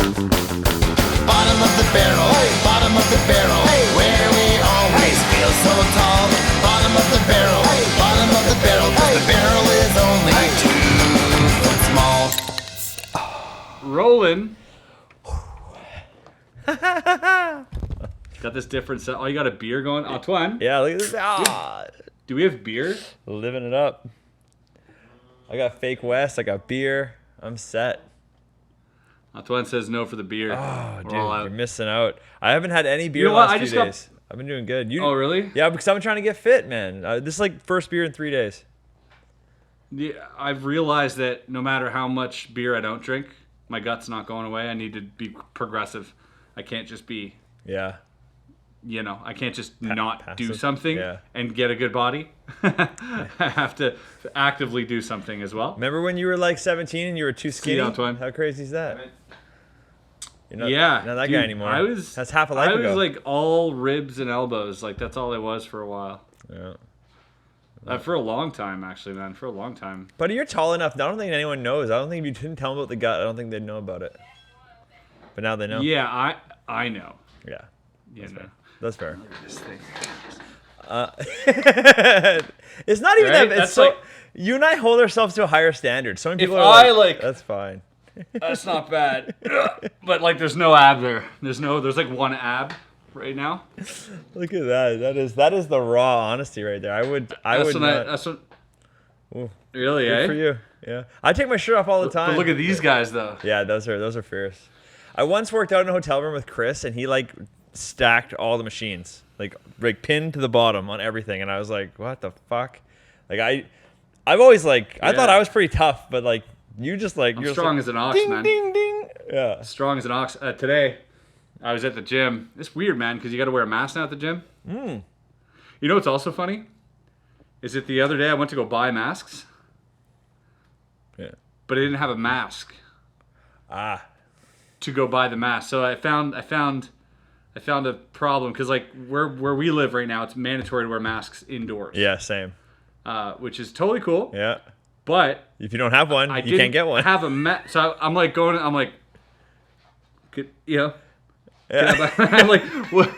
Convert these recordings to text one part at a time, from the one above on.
Bottom of the barrel, bottom of the barrel, where we always feel so tall. Bottom of the barrel, bottom of the barrel, 'cause the barrel is only 2 foot small. Rolling. Got this different set. Oh, you got a beer going? Antoine? Yeah, look at this. Ah, Do we have beer? living it up. I got fake West. I got beer. I'm set. Antoine says no for the beer. Oh, We're dude, all out. you're missing out. I haven't had any beer You know what? last I few just got- days. I've been doing good. Oh, really? Yeah, because I'm trying to get fit, man. This is like first beer in 3 days. Yeah, I've realized that no matter how much beer I don't drink, my gut's not going away. I need to be progressive. I can't just be, Yeah. I can't just not do passive. something Yeah. and get a good body. I have to actively do something as well. Remember when you were like 17 and you were too skinny? Antoine. How crazy is that? You're not, Yeah, not that dude, guy anymore. That's half a life I ago. was like all ribs and elbows. Like that's all I was for a while. Yeah. For a long time, actually, man. For a long time. But you're tall enough. I don't think anyone knows. I don't think if you didn't tell them about the gut, I don't think they'd know about it. But now they know. Yeah, I know. Yeah. You know. That's fair. This thing. It's not even Right? that. It's That's so. like- You and I hold ourselves to a higher standard. So many If people are I, like, like- that's fine. That's not bad. But like, there's no ab there. There's like one ab right now. Look at that. That is the raw honesty right there. I would not. That's what. Ooh, Really, good eh? for you. Yeah. I take my shirt off all the time. But look at these guys, though. Yeah, those are fierce. I once worked out in a hotel room with Chris, and he like stacked all the machines, like pinned to the bottom on everything, and I was like, what the fuck? Like I've always like I thought I was pretty tough, but like you just like you're strong like, as an ox, ding, man. Ding ding. Yeah. Strong as an ox. Today, I was at the gym. It's weird, man, because you got to wear a mask now at the gym. You know what's also funny? Is that the other day I went to go buy masks, Yeah. but I didn't have a mask Ah. to go buy the mask. So I found a problem because like where we live right now, it's mandatory to wear masks indoors. Yeah. Same. Which is totally cool. Yeah. But If you don't have one, I you can't get one. Have a mask. So I'm like going. I'm like, Yeah. I'm like, what?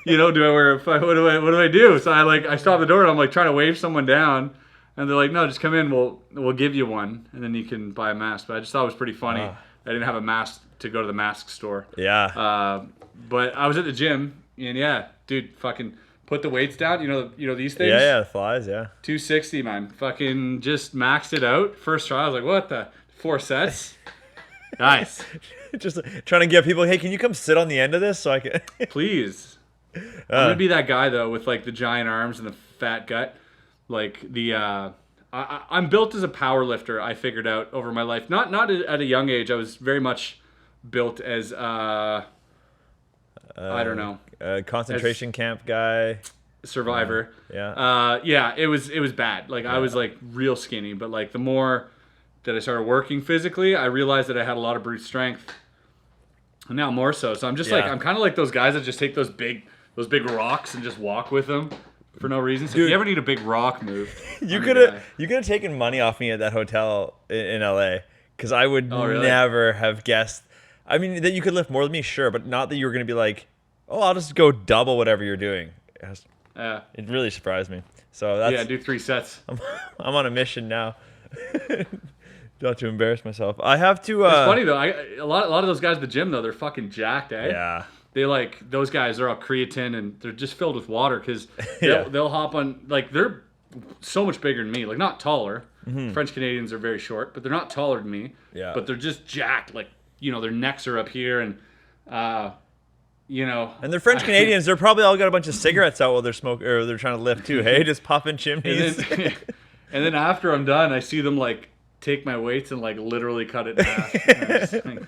Do I wear? What do I do? So I stop the door and I'm like trying to wave someone down, and they're like, no, just come in. We'll give you one, and then you can buy a mask. But I just thought it was pretty funny. I didn't have a mask to go to the mask store. Yeah. But I was at the gym, and yeah, dude, fucking put the weights down. You know these things. Yeah. Flies. Yeah. 260, man. Fucking just maxed it out. First try, I was like, what the? 4 sets? Nice. Just trying to get people. Hey, can you come sit on the end of this so I can? Please. I'm going to be that guy, though, with, like, the giant arms and the fat gut. Like, I'm built as a power lifter, I figured out over my life. Not at a young age. I was very much built as, I don't know. Concentration camp guy. Survivor. Yeah. Yeah, it was bad. Like I was like real skinny, but like the more that I started working physically, I realized that I had a lot of brute strength. And now more so. So I'm just like I'm kind of like those guys that just take those big rocks and just walk with them for no reason. So Dude, if you ever need a big rock move, you could have taken money off me at that hotel in LA because I would really? never have guessed. I mean, that you could lift more than me, sure, but not that you were going to be like, oh, I'll just go double whatever you're doing. It really surprised me. So that's do 3 sets. I'm on a mission now. Not to embarrass myself. I have to. It's funny though. A lot of those guys at the gym though, they're fucking jacked, eh? Yeah. They like those guys. They're all creatine and they're just filled with water because they'll hop on. Like they're so much bigger than me. Like not taller. French Canadians are very short, but they're not taller than me. Yeah. But they're just jacked. Like their necks are up here and. And they're French Canadians. They're probably all got a bunch of cigarettes out while they're smoking or they're trying to lift too. Hey, just popping chimneys. And then after I'm done, I see them like take my weights and like literally cut it in half.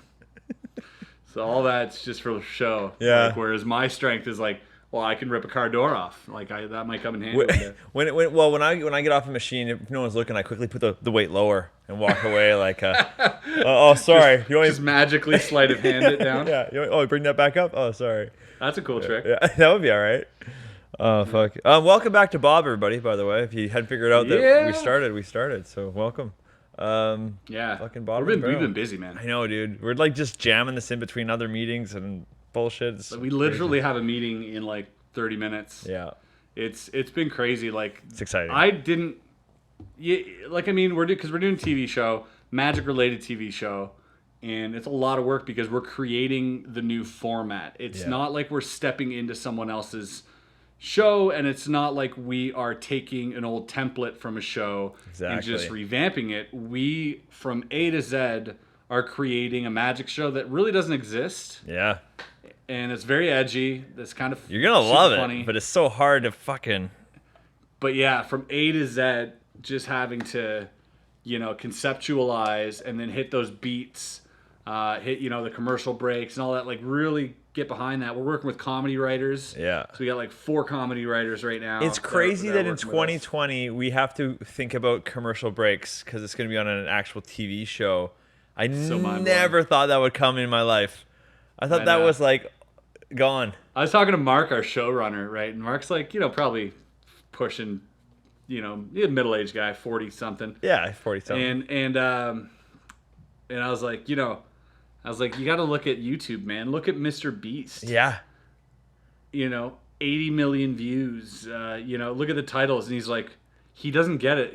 So all that's just for show. Yeah. Like, whereas my strength is like, well, I can rip a car door off. Like that might come in handy. When I get off the machine, if no one's looking, I quickly put the weight lower and walk away like, oh, sorry. You Just magically sleight of hand it down. Yeah. Bring that back up. Oh, sorry. That's a cool trick. Yeah, that would be all right. Oh, fuck. Welcome back to Bob, everybody, by the way. If you hadn't figured out that we started. So welcome. Yeah. Fucking bottom We've of the barrel. been busy, man. I know, dude. We're like just jamming this in between other meetings and bullshit. We literally have a meeting in like 30 minutes. Yeah. It's been crazy. Like, It's exciting. I didn't. Yeah, like, I mean, we're doing a TV show, magic related TV show, and it's a lot of work because we're creating the new format. It's not like we're stepping into someone else's show, and it's not like we are taking an old template from a show and just revamping it. We, from A to Z, are creating a magic show that really doesn't exist. Yeah. And it's very edgy. That's kind of You're gonna love funny. it, but it's so hard to fucking. But yeah, from A to Z, just having to, conceptualize and then hit those beats, hit the commercial breaks and all that. Like, really get behind that. We're working with comedy writers. Yeah. So we got like 4 comedy writers right now. It's crazy that in working with us. 2020 we have to think about commercial breaks because it's going to be on an actual TV show. I never thought that would come in my life. I thought that was like gone. I was talking to Mark, our showrunner, right? And Mark's like, probably pushing, middle-aged guy, 40-something. Yeah, 40-something. And I was like, you got to look at YouTube, man. Look at MrBeast. Yeah. 80 million views. Look at the titles, and he's like, he doesn't get it.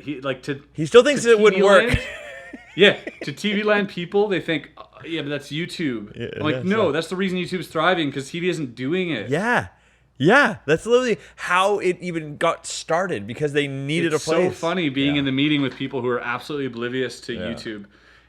He still thinks it wouldn't work. Yeah, to TV Land people, they think, yeah, but that's YouTube. Yeah, I'm like, no, that's the reason YouTube's thriving, because TV isn't doing it. Yeah. Yeah, that's literally how it even got started, because they needed a place. It's so funny being in the meeting with people who are absolutely oblivious to YouTube,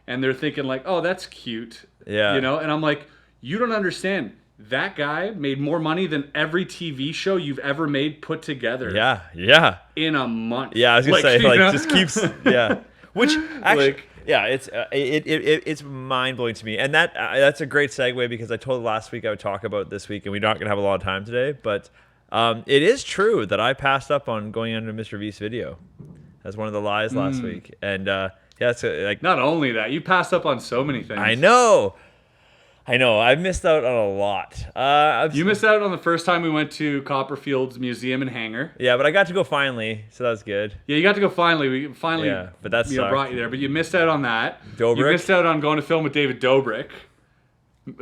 and they're thinking like, oh, that's cute. Yeah. And I'm like, you don't understand. That guy made more money than every TV show you've ever made put together. Yeah, yeah. In a month. Yeah, I was gonna say, just keeps, yeah. Which actually, it's mind blowing to me, and that's a great segue, because I told last week I would talk about this week, and we're not gonna have a lot of time today, but it is true that I passed up on going under MrBeast video as one of the lies last week, and it's like, not only that, you passed up on so many things. I know. I've missed out on a lot. You missed out on the first time we went to Copperfield's museum and hangar. Yeah, but I got to go finally, so that was good. Yeah, you got to go finally. We finally but that brought you there, but you missed out on that. Dobrik? You missed out on going to film with David Dobrik.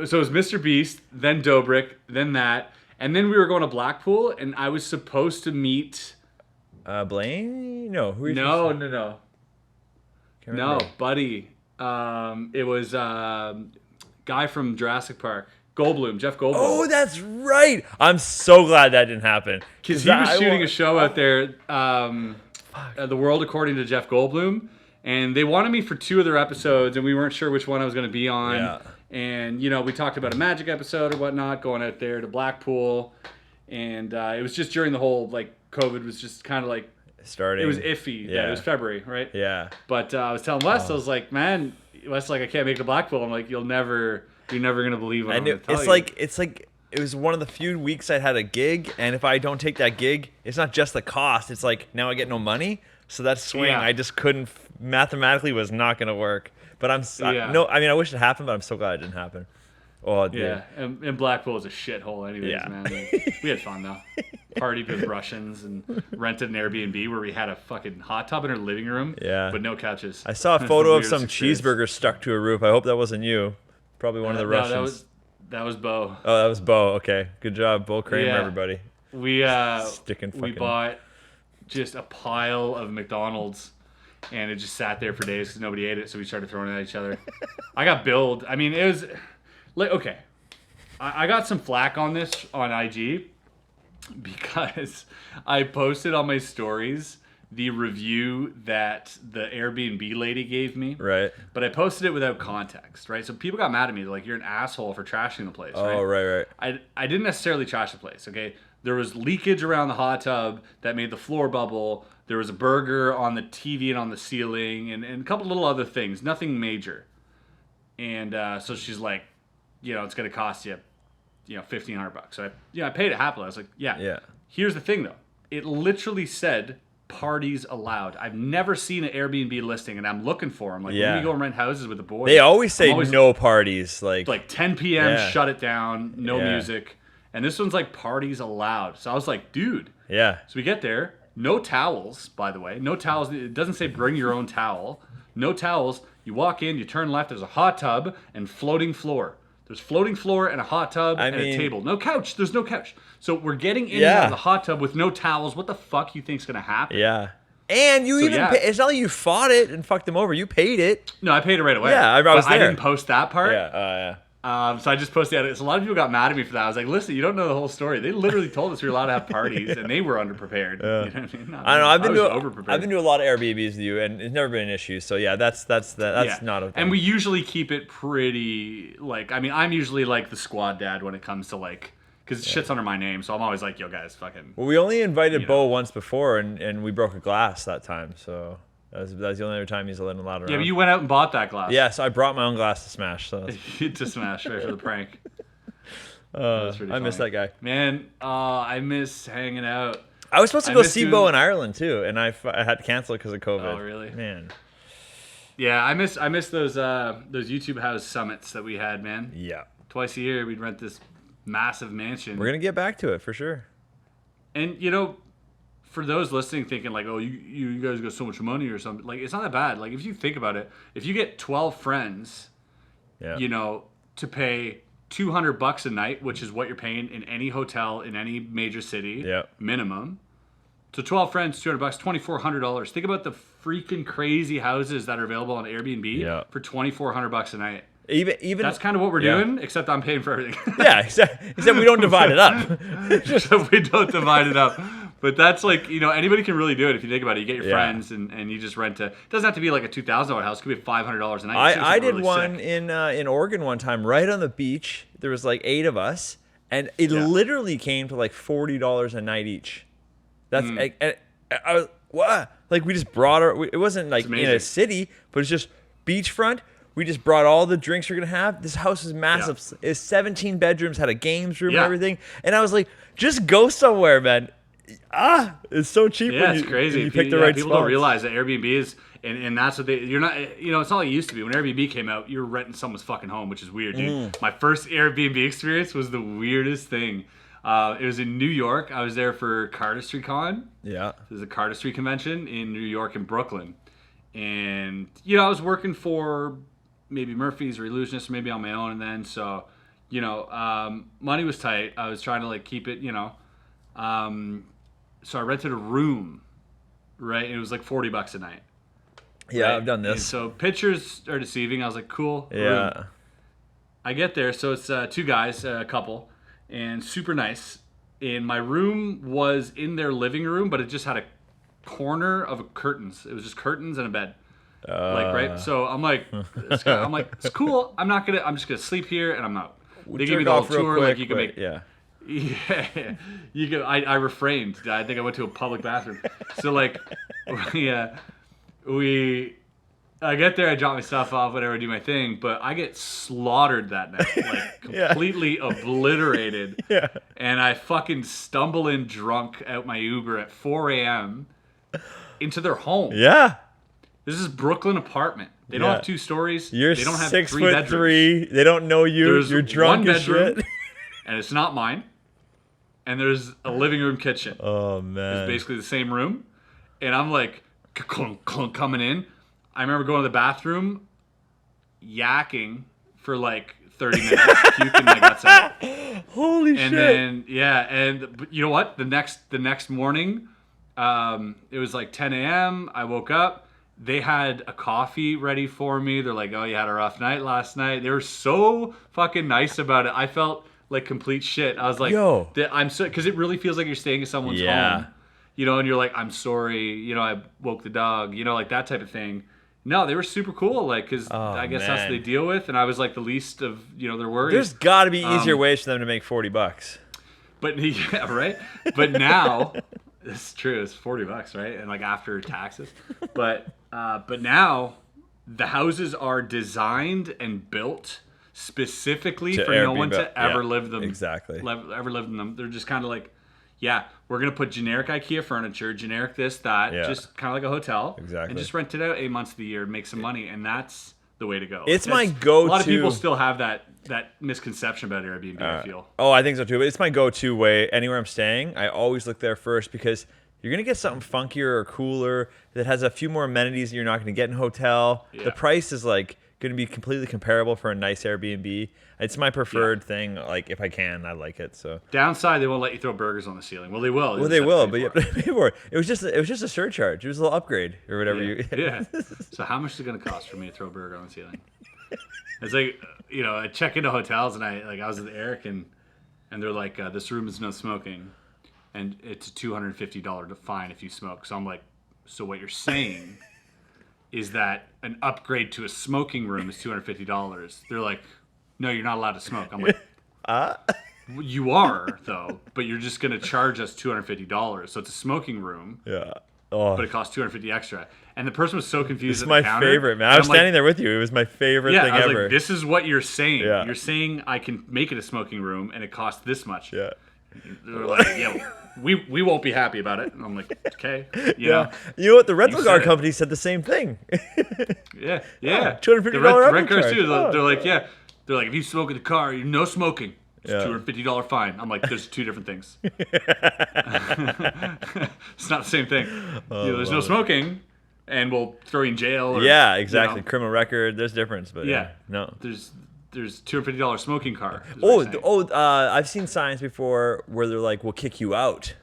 So it was MrBeast, then Dobrik, then that. And then we were going to Blackpool, and I was supposed to meet... Blaine? No. Who are you No. Can't No, remember. buddy. It was... guy from Jurassic Park, Jeff Goldblum. Oh, that's right. I'm so glad that didn't happen. Because he was shooting a show out there, The World According to Jeff Goldblum, and they wanted me for 2 of their episodes, and we weren't sure which one I was going to be on. Yeah. And, we talked about a magic episode or whatnot, going out there to Blackpool, and it was just during the whole, COVID was just kind of starting. It was iffy. Yeah. It was February, right? Yeah. But I was telling Wes, I was like, man... Wes, I can't make it to Blackpool. I'm like, you're never gonna believe what I'm gonna tell you. It's like it was one of the few weeks I had a gig, and if I don't take that gig, it's not just the cost. It's like now I get no money, so that swing I just couldn't mathematically was not gonna work. But I wish it happened, but I'm so glad it didn't happen. Oh, dude. Yeah, and Blackpool is a shithole anyways, man. We had fun though. Partied with Russians and rented an Airbnb where we had a fucking hot tub in our living room, but no couches. I saw a photo of some cheeseburger stuck to a roof. I hope that wasn't you. Probably one of the Russians. No, that was Bo. Oh, that was Bo. Okay, good job, Bo Kramer, everybody. We bought just a pile of McDonald's, and it just sat there for days because nobody ate it, so we started throwing it at each other. I got billed. I mean, it was okay. I got some flack on this on IG. Because I posted on my stories the review that the Airbnb lady gave me. Right. But I posted it without context, right? So people got mad at me. They're like, you're an asshole for trashing the place, right? Oh, right. I didn't necessarily trash the place, okay? There was leakage around the hot tub that made the floor bubble. There was a burger on the TV and on the ceiling and a couple little other things. Nothing major. And so she's like, it's going to cost you $1,500. So I paid it happily. I was like, yeah. Here's the thing though. It literally said parties allowed. I've never seen an Airbnb listing, and I'm looking for them. Like when we go and rent houses with the boys, they always say no parties. Like 10 p.m. Shut it down. No music. And this one's like parties allowed. So I was like, dude. Yeah. So we get there. No towels, by the way. No towels. It doesn't say bring your own towel. no towels. You walk in, you turn left, there's a hot tub and floating floor. There's floating floor and a hot tub and a table. No couch. There's no couch. So we're getting in and out of the hot tub with no towels. What the fuck you think's gonna happen? Yeah. And you pay, it's not like you fought it and fucked them over. You paid it. No, I paid it right away. Yeah, I was there. I didn't post that part. Yeah. So I just posted it. So a lot of people got mad at me for that. I was like, listen, you don't know the whole story. They literally told us we were allowed to have parties, and they were underprepared. You know what I mean? I don't know. I've been to a lot of Airbnbs with you, and it's never been an issue. So yeah, that's not a thing. And we usually keep it pretty like. I mean, I'm usually like the squad dad when it comes to like, because shit's under my name. So I'm always like, yo guys, fucking. Well, we only invited Bo once before, and we broke a glass that time. So. That was the only other time he's allowed around. Yeah, but you went out and bought that glass. Yeah, so I brought my own glass to smash. So to smash, right, for the prank. I miss that guy. Man, I miss hanging out. I was supposed to go see Bo in Ireland too, and I had to cancel it because of COVID. Oh, really? Man. Yeah, I miss those YouTube house summits that we had, man. Yeah. Twice a year, we'd rent this massive mansion. We're gonna get back to it for sure. And you know, for those listening, thinking like, oh, you guys got so much money or something, like it's not that bad. Like if you think about it, if you get 12 friends, you know, to pay $200 a night, which is what you're paying in any hotel in any major city, minimum. So 12 friends, $200, $2,400. Think about the freaking crazy houses that are available on Airbnb for $2,400 a night. Even that's kind of what we're doing, except I'm paying for everything. except we don't divide it up. Except we don't divide it up. But that's like, you know, anybody can really do it if you think about it. You get your friends and you just rent it doesn't have to be like a $2,000 house. It could be $500 a night. I did really one in Oregon one time, right on the beach. There was like 8 of us, and it literally came to like $40 a night each. That's I was, what? Like we just brought it wasn't like in a city, but it's just beachfront. We just brought all the drinks we're going to have. This house is massive. It's 17 bedrooms, had a games room and everything. And I was like, just go somewhere, man. It's so cheap. Yeah, it's crazy. You pick the right people spots. don't realize that Airbnb is, and that's what you're not, you know, it's not like it used to be. When Airbnb came out, you were renting someone's fucking home, which is weird, dude. My first Airbnb experience was the weirdest thing. It was in New York. I was there for Cardistry Con. Yeah. There's a Cardistry convention in New York and Brooklyn. And, you know, I was working for maybe Murphy's or Illusionist, or maybe on my own. And then, so, you know, money was tight. I was trying to, like, keep it, you know. So I rented a room, right? It was like $40 a night. Yeah, right? I've done this. And so pictures are deceiving. I was like, cool. Yeah. Room. I get there. So it's 2 guys, a couple, and super nice. And my room was in their living room, but it just had a corner of curtains. It was just curtains and a bed. Like, right? So I'm like, it's cool. I'm just going to sleep here and I'm out. They give me the whole tour. Like you can make. Yeah. Yeah, you can. I refrained. I think I went to a public bathroom. So like, I get there, I drop my stuff off, whatever, I do my thing, but I get slaughtered that night, like completely obliterated. Yeah. And I fucking stumble in drunk out my Uber at 4 a.m. into their home. Yeah. This is Brooklyn apartment. They don't have 2 stories. They don't have 6'3". 3 bedrooms. They don't know you. There's You're drunk as shit. And it's not mine. And there's a living room kitchen. Oh, man. It's basically the same room. And I'm like, clunk, clunk, coming in. I remember going to the bathroom, yakking for like 30 minutes, puking my guts out. Holy shit. And then, and you know what? The next morning, it was like 10 a.m. I woke up. They had a coffee ready for me. They're like, oh, you had a rough night last night. They were so fucking nice about it. I felt like complete shit. I was like, yo, I'm so, because it really feels like you're staying at someone's home, you know, and you're like, I'm sorry, you know, I woke the dog, you know, like that type of thing. No, they were super cool, like, because I guess that's what they deal with, and I was like the least of, you know, their worries. There's got to be easier ways for them to make $40. But yeah, right. But now, it's true, it's $40, right, and like after taxes. But now, the houses are designed and built specifically for no one to ever live them. Exactly. Ever live in them. They're just kind of like, we're going to put generic IKEA furniture, generic this, that, just kind of like a hotel. Exactly. And just rent it out 8 months of the year and make some money. And that's the way to go. It's my go-to. A lot of people still have that misconception about Airbnb, I feel. Oh, I think so too. But it's my go-to way. Anywhere I'm staying, I always look there first because you're going to get something funkier or cooler that has a few more amenities that you're not going to get in a hotel. Yeah. The price is like going to be completely comparable for a nice Airbnb. It's my preferred thing. Like if I can, I like it. So Downside, they won't let you throw burgers on the ceiling. Well, they will. well, they will, but you have to pay for it. It was just a surcharge. It was a little upgrade or whatever. Yeah. So how much is it going to cost for me to throw a burger on the ceiling? It's like, I check into hotels and I was with Eric and they're like, this room is no smoking, and it's a $250 fine if you smoke. So I'm like, so what you're saying is that an upgrade to a smoking room is $250? They're like, no, you're not allowed to smoke. I'm like, you are though, but you're just gonna charge us $250. So it's a smoking room. Yeah. Oh. But it costs $250 extra. And the person was so confused. It's my favorite, man. I was standing there with you. It was my favorite thing I was ever. like, this is what you're saying. Yeah. You're saying I can make it a smoking room and it costs this much. Yeah. They're like, yeah, we won't be happy about it. And I'm like, okay. You know? You know what? The rental car company said the same thing. Yeah. $250 the rent cars charge. too. They're like, yeah. They're like, if you smoke in the car, you're no smoking. It's $250 fine. I'm like, there's two different things. It's not the same thing. There's no smoking, and we'll throw you in jail. Or, exactly. Criminal record. There's difference, but no. There's $250 smoking car. I've seen signs before where they're like, "We'll kick you out."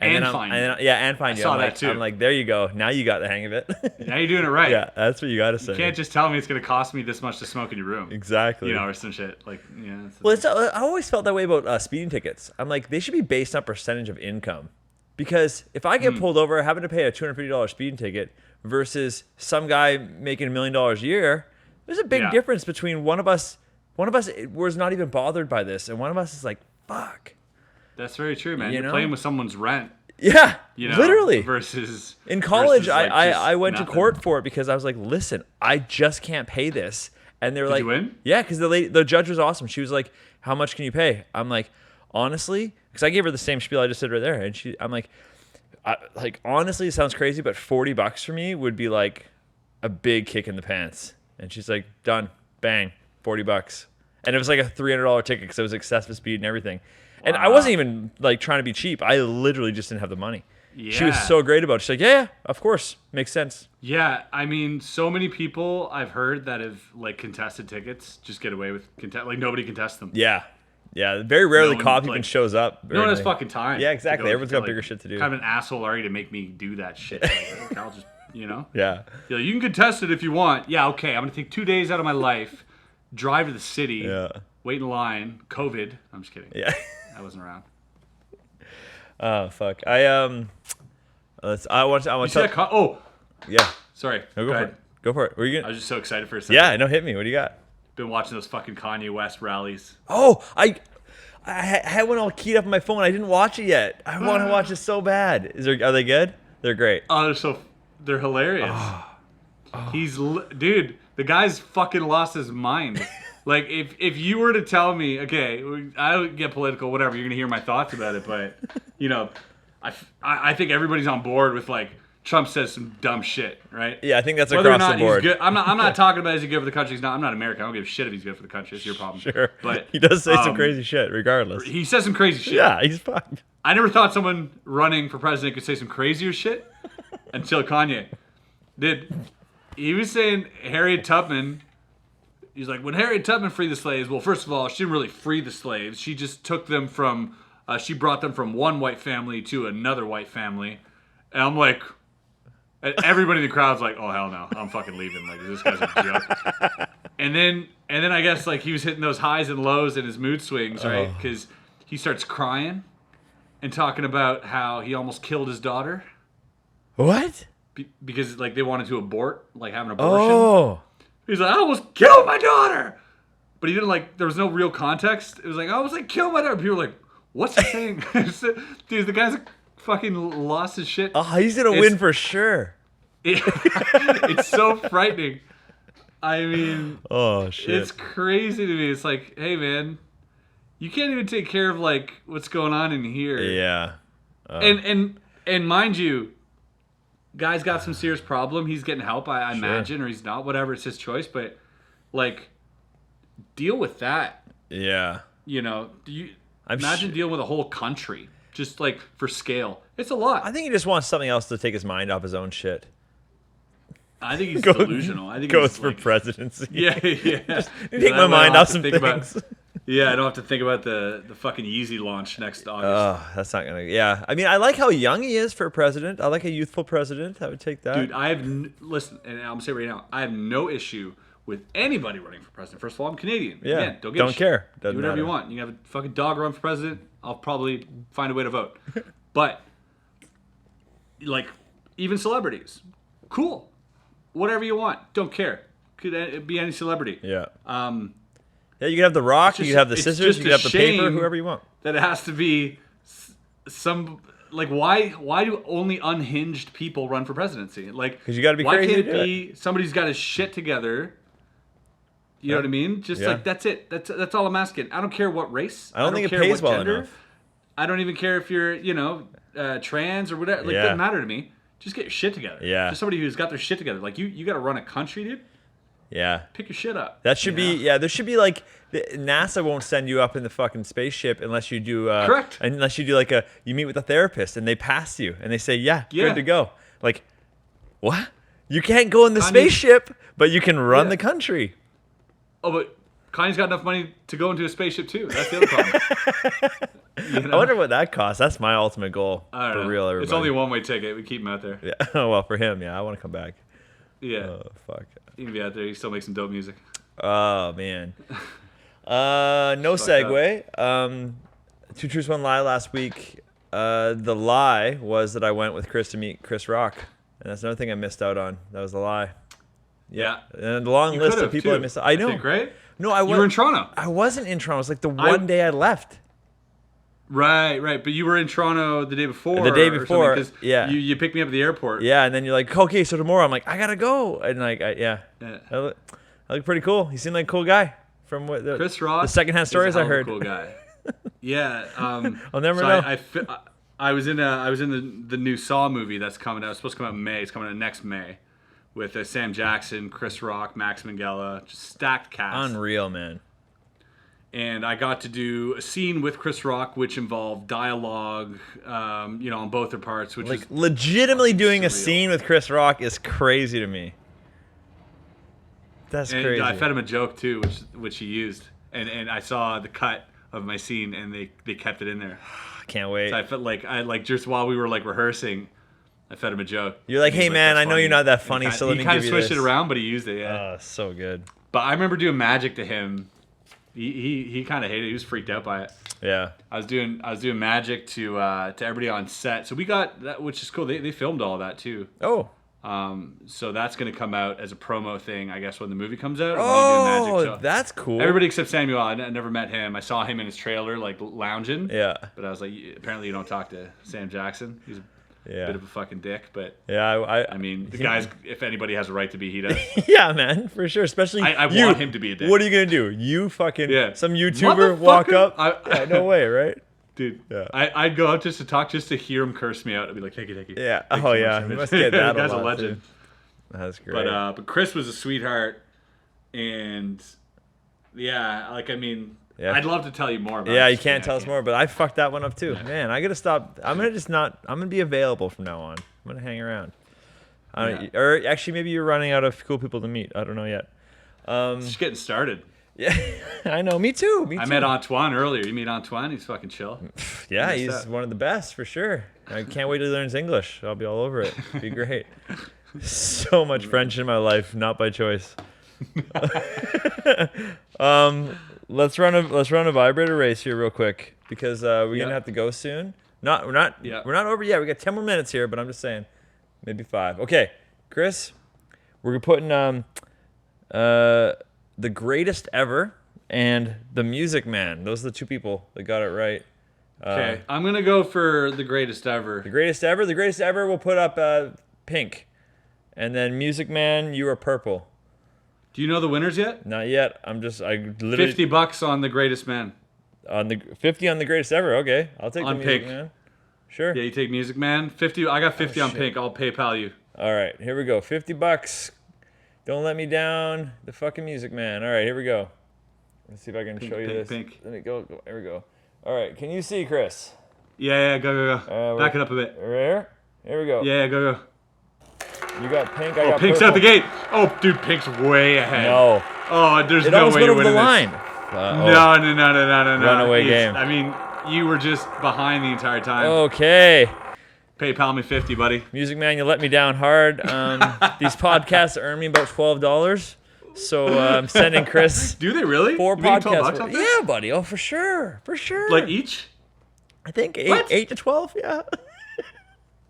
And fine you. And fine you. I saw that too. I'm like, there you go. Now you got the hang of it. Now you're doing it right. Yeah, that's what you got to say. You can't just tell me it's going to cost me this much to smoke in your room. Exactly. Or some shit. Like, Well, I always felt that way about speeding tickets. I'm like, they should be based on percentage of income. Because if I get pulled over having to pay a $250 speeding ticket versus some guy making $1 million a year, there's a big difference between one of us was not even bothered by this, and one of us is like, fuck. That's very true, man. You're playing with someone's rent. Yeah, literally. Versus in college, like I went nothing. to court for it because I was like, listen, I just can't pay this. And they were like, you win? Yeah, because the judge was awesome. She was like, how much can you pay? I'm like, honestly, because I gave her the same spiel I just did right there, and I'm like, honestly, it sounds crazy, but $40 for me would be like a big kick in the pants. And she's like, done, bang, $40. And it was like a $300 ticket because it was excessive speed and everything. And I wasn't even like trying to be cheap. I literally just didn't have the money. Yeah. She was so great about it. She's like, yeah, of course. Makes sense. Yeah. I mean, so many people I've heard that have like contested tickets just get away with like nobody contests them. Yeah. Yeah. Very rarely cop even shows up. No one has fucking time. Yeah, exactly. Everyone's got bigger shit to do. Kind of an asshole already to make me do that shit. Like, I'll just, Yeah. You can contest it if you want. Yeah, okay. I'm going to take 2 days out of my life, drive to the city, wait in line, COVID. I'm just kidding. Yeah. I wasn't around. Oh fuck! I want to. Yeah. Sorry. No, go for it. Go for it. Were you gonna? I was just so excited for a second. Yeah. No, hit me. What do you got? Been watching those fucking Kanye West rallies. Oh, I had one all keyed up on my phone. I didn't watch it yet. I want to watch it so bad. Are they good? They're great. Oh, they're hilarious. Dude, the guy's fucking lost his mind. Like, if you were to tell me, okay, I don't get political, whatever, you're going to hear my thoughts about it, but, I think everybody's on board with, like, Trump says some dumb shit, right? Yeah, I think that's Whether across the board. He's good, I'm not talking about is he good for the country. I'm not American. I don't give a shit if he's good for the country. It's your problem. Sure. But he does say some crazy shit, regardless. He says some crazy shit. Yeah, he's fine. I never thought someone running for president could say some crazier shit until Kanye did. He was saying Harriet Tubman. He's like, when Harriet Tubman freed the slaves, well, first of all, she didn't really free the slaves. She just took them from, she brought them from one white family to another white family. And I'm like, everybody in the crowd's like, oh, hell no, I'm fucking leaving. Like, this guy's a joke. And then I guess, like, he was hitting those highs and lows in his mood swings, right? Because he starts crying and talking about how he almost killed his daughter. What? Because, like, they wanted to abort, like, have an abortion. Oh. He's like, I almost killed my daughter. But he didn't, like, there was no real context. It was like, I almost, like, killed my daughter. People were like, what's he saying? Dude, the guy's fucking lost his shit. Oh, he's going to win for sure. It's so frightening. I mean, oh, shit. It's crazy to me. It's like, hey, man, you can't even take care of, like, what's going on in here. Yeah. And mind you, guy's got some serious problem. He's getting help, I imagine, or he's not. Whatever, it's his choice. But, like, deal with that. Yeah. Imagine dealing with a whole country. just like for scale. It's a lot. I think he just wants something else to take his mind off his own shit. I think he's delusional. I think goes he's for presidency. Yeah. Just take my mind off some things. Yeah, I don't have to think about the fucking Yeezy launch next August. Oh, that's not gonna. Yeah, I mean, I like how young he is for a president. I like a youthful president. I would take that. Dude, listen, and I'm gonna say right now, I have no issue with anybody running for president. First of all, I'm Canadian. Yeah, Again, don't care. Do whatever you want. You can have a fucking dog run for president. I'll probably find a way to vote. But like, even celebrities, cool. Whatever you want, don't care. Could be any celebrity. Yeah. Yeah, you can have the Rock, you can have the Scissors, you can have the Paper, whoever you want. That it has to be some like why do only unhinged people run for presidency? Like, because you got to be why crazy. Why can't it be somebody who's got his shit together? You know what I mean? Just like that's it. That's all I'm asking. I don't care what race. I don't think it pays well enough. I don't even care if you're trans or whatever. Like, it doesn't matter to me. Just get your shit together. Yeah. Just somebody who's got their shit together. Like you got to run a country, dude. Yeah. Pick your shit up. That should be, there should be like, NASA won't send you up in the fucking spaceship unless you do, correct. Unless you do like you meet with a therapist and they pass you and they say, good to go. Like, what? You can't go in the spaceship, but you can run the country. Oh, but Kanye's got enough money to go into a spaceship too. That's the other problem. I wonder what that costs. That's my ultimate goal. For real, everybody. It's only a one-way ticket. We keep him out there. Yeah. Oh, well, for him, I want to come back. Yeah. Oh, fuck. He can be out there. He still makes some dope music. Oh, man. No segue. Two Truths, One Lie last week. The lie was that I went with Chris to meet Chris Rock. And that's another thing I missed out on. That was the lie. Yeah. And a long list of people I missed out. I know. I think, right? No, I wasn't. You were in Toronto. I wasn't in Toronto. It was like the one day I left. Right. But you were in Toronto the day before. The day before, yeah. You picked me up at the airport. Yeah, and then you're like, okay, so tomorrow. I'm like, I gotta go, and like, I look pretty cool. He seemed like a cool guy from what Chris Rock. The secondhand stories I heard. Cool guy. Yeah. I'll never know. I was in the new Saw movie that's coming out. It's supposed to come out in May. It's coming out next May, with Sam Jackson, Chris Rock, Max Minghella, just stacked cast. Unreal, man. And I got to do a scene with Chris Rock, which involved dialogue, on both their parts. Which like is legitimately doing surreal. A scene with Chris Rock is crazy to me. That's crazy. I fed him a joke too, which he used, and I saw the cut of my scene, and they kept it in there. Can't wait. So I felt like just while we were like rehearsing, I fed him a joke. You're like, hey man, I know you're not that funny, so let me give you this. He kind of switched it around, but he used it. Yeah. Oh, so good. But I remember doing magic to him. He kind of hated it. He was freaked out by it. Yeah. I was doing magic to everybody on set. So we got that, which is cool. They filmed all that too. Oh. So that's gonna come out as a promo thing, I guess, when the movie comes out. Oh, magic. So that's cool. Everybody except Samuel. I never met him. I saw him in his trailer, like lounging. Yeah. But I was like, apparently you don't talk to Sam Jackson. He's a bit of a fucking dick, but I mean, the guy's, if anybody has a right to be, he does. Yeah, man, for sure. Especially I want him to be a dick. What are you gonna do? You fucking some YouTuber Motherfucker. walk up? No way, right? Dude, I'd go out just to talk, just to hear him curse me out. I'd be like, thank you. Yeah. Thank Oh you yeah. You must get that. The guy's a a legend. Too. That's great. But Chris was a sweetheart, and I'd love to tell you more about it. Yeah, you can't tell us more, but I fucked that one up too. Yeah. Man, I gotta stop. I'm gonna be available from now on. I'm gonna hang around. Or actually, maybe you're running out of cool people to meet. I don't know yet. It's just getting started. Yeah, I know. Me too. I met Antoine earlier. You meet Antoine? He's fucking chill. Yeah, he's one of the best for sure. I can't wait to learn his English. I'll be all over it. It'd be great. So much French in my life, not by choice. Let's run a vibrator race here real quick because we're gonna have to go soon. We're not over yet. We got 10 more minutes here, but I'm just saying, maybe 5. Okay, Chris, we're putting the greatest ever and the Music Man. Those are the two people that got it right. Okay, I'm gonna go for the greatest ever. The greatest ever. The greatest ever. We'll put up pink, and then Music Man, you are purple. Do you know the winners yet? Not yet. I literally $50 on the greatest man. On the 50 on the greatest ever. Okay, I'll take on the Music pink. Man. Sure. Yeah, you take Music Man. 50. I got 50 on pink. I'll PayPal you. All right, here we go. $50. Don't let me down. The fucking Music Man. All right, here we go. Let's see if I can show you this. Pink. Let me go. Here we go. All right, can you see, Chris? Yeah, go. Back it up a bit. Right here? Here we go. Yeah, go. You got pink, I got Pink's purple. out the gate. Oh, dude, Pink's way ahead. No. Oh, there's It no almost way went you're over the winning line. this. No. Runaway game. I mean, you were just behind the entire time. Okay. PayPal me 50, buddy. Music Man, you let me down hard. These podcasts earn me about $12. So I'm sending Chris Do they really? 4 You making $12 podcasts. off this? Yeah, buddy. Oh, for sure. For sure. Like each? I think What? 8 to 12. Yeah.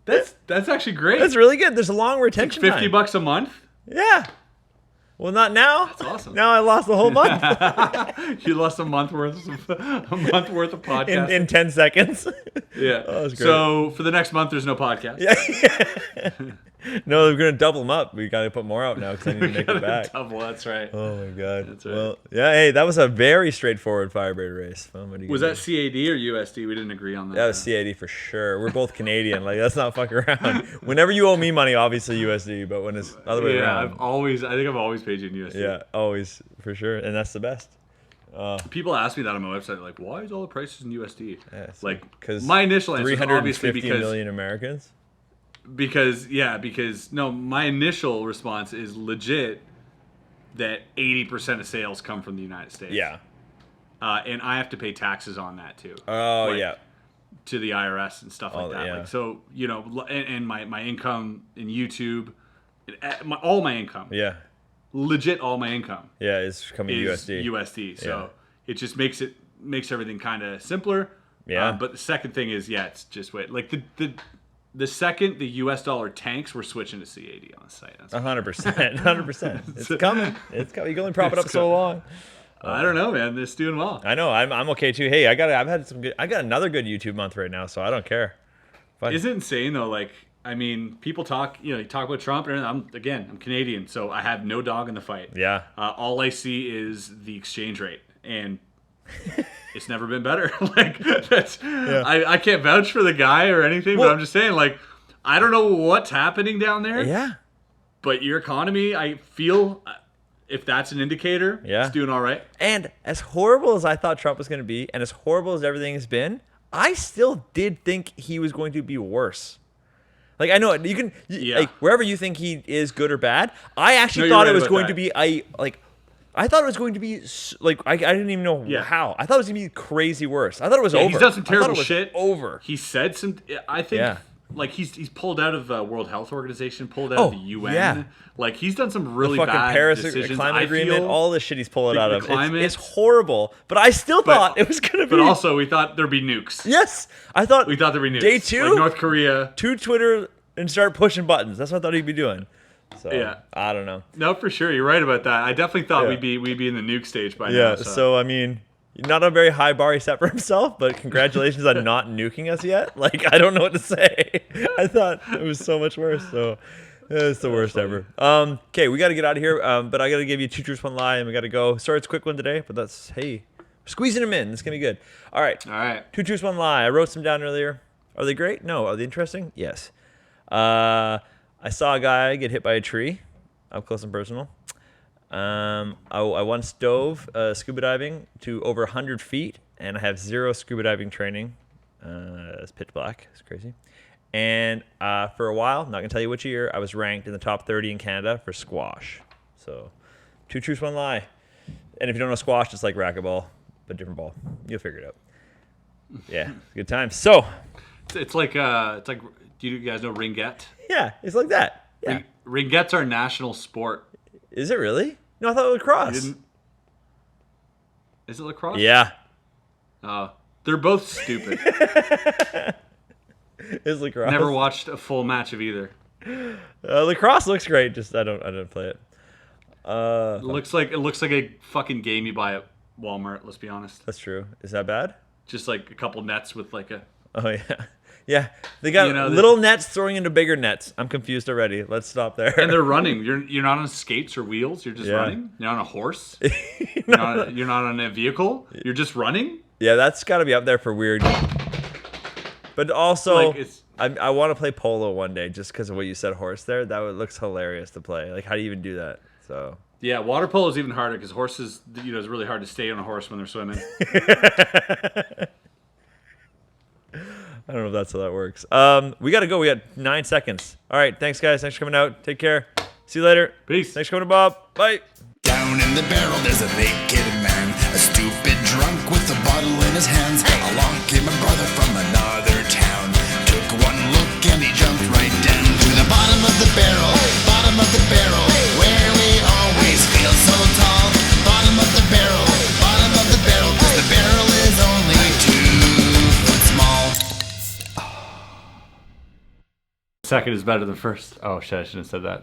That's actually great. That's really good. There's a long retention time. $50 a month? Yeah. Well, not now. That's awesome. Now I lost the whole month You lost a month worth of podcast. in 10 seconds. Yeah. Oh, that's great. So for the next month, there's no podcast. Yeah. No, we're gonna double them up. We gotta put more out now because I need to make it back. Double. That's right. Oh my god. That's right. Well, yeah. Hey, that was a very straightforward Vibrato Race. Well, what are you Was gonna that do? CAD or USD? We didn't agree on that. That was CAD for sure. We're both Canadian. Like, let's not fuck around. Whenever you owe me money, obviously USD. But when it's the other way Yeah, around, I think I've always paid you in USD. yeah, always for sure, and that's the best. People ask me that on my website, like, why is all the prices in USD? Yeah, like, because my initial answer is obviously 350 million Americans. because no, my initial response is legit that 80% of sales come from the United States. Yeah. And I have to pay taxes on that too. Oh Like, yeah. to the IRS and stuff like Oh, that. yeah. Like, so, and my income in YouTube, all my income, Yeah. legit all my income Yeah. It's coming is USD. USD. So Yeah. it just makes everything kind of simpler. Yeah. But the second thing is, it's just wait. Like the second the US dollar tanks, we're switching to CAD on the site. That's 100%. 100%. It's coming. It's coming. You can only prop it up so long. I don't know, man. It's doing well. I know. I'm okay too. Hey, I got another good YouTube month right now, so I don't care. Fine. Is it insane though? Like, I mean, people talk. You talk about Trump, and I'm Canadian, so I have no dog in the fight. Yeah. All I see is the exchange rate, and it's never been better. Like, that's I can't vouch for the guy or anything, but I'm just saying, like, I don't know what's happening down there. Yeah. But your economy, I feel, if that's an indicator, Yeah. it's doing all right. And as horrible as I thought Trump was going to be, and as horrible as everything has been, I still did think he was going to be worse. Like, I know you can, like, wherever you think he is good or bad, I actually thought it was going to be, I thought it was going to be, like, I didn't even know how. I thought it was going to be crazy worse. I thought it was over. He's done some terrible I thought it was shit. Over. He said some, I think, like, he's pulled out of the World Health Organization, pulled out of the UN. Yeah. Like, he's done some really the fucking bad Paris decisions. climate agreement, all this shit he's pulling out of. climate. It's horrible. But I still thought it was going to be. But also, we thought there'd be nukes. Yes. I thought. We thought there'd be nukes. Day 2? Like North Korea. To Twitter and start pushing buttons. That's what I thought he'd be doing. So, Yeah. I don't know. No, for sure. You're right about that. I definitely thought we'd be in the nuke stage by now. Yeah, so I mean, not a very high bar he set for himself, but congratulations on not nuking us yet. Like, I don't know what to say. I thought it was so much worse. So it's the worst ever. Okay, we got to get out of here. But I got to give you 2 truths, 1 lie, and we got to go. Sorry, it's a quick one today, but that's squeezing them in. It's gonna be good. All right. 2 truths, 1 lie. I wrote some down earlier. Are they great? No. Are they interesting? Yes. I saw a guy get hit by a tree, up close and personal. I once dove scuba diving to over 100 feet, and I have 0 scuba diving training. It's pitch black. It's crazy. And for a while, not going to tell you which year, I was ranked in the top 30 in Canada for squash. So 2 truths, 1 lie. And if you don't know squash, it's like racquetball, but different ball. You'll figure it out. Yeah, it's a good time. So it's like do you guys know ringette? Yeah, it's like that. Yeah. Ringette's our national sport. Is it really? No, I thought it was lacrosse. Is it lacrosse? Yeah. They're both stupid. It's lacrosse. Never watched a full match of either. Lacrosse looks great. Just I don't play it. It looks like a fucking game you buy at Walmart. Let's be honest. That's true. Is that bad? Just like a couple nets with like a. Oh yeah. Yeah, they got little nets throwing into bigger nets. I'm confused already. Let's stop there. And they're running. You're not on skates or wheels. You're just running. You're on a horse. You're not on a vehicle. You're just running. Yeah, that's got to be up there for weird. But also, like I want to play polo one day just because of what you said, horse there. That looks hilarious to play. Like, how do you even do that? So. Yeah, water polo is even harder because horses, it's really hard to stay on a horse when they're swimming. I don't know if that's how that works. We got to go. We got 9 seconds. All right. Thanks, guys. Thanks for coming out. Take care. See you later. Peace. Thanks for coming to Bob. Bye. Down in the barrel there's a naked man, a stupid drunk with a bottle in his hands. Along came a brother from another town, took one look and he jumped right down to the bottom of the barrel, where we always feel so tall. Bottom of the barrel, 'cause the barrel is only 2 foot small. Second is better than first. Oh shit, I shouldn't have said that.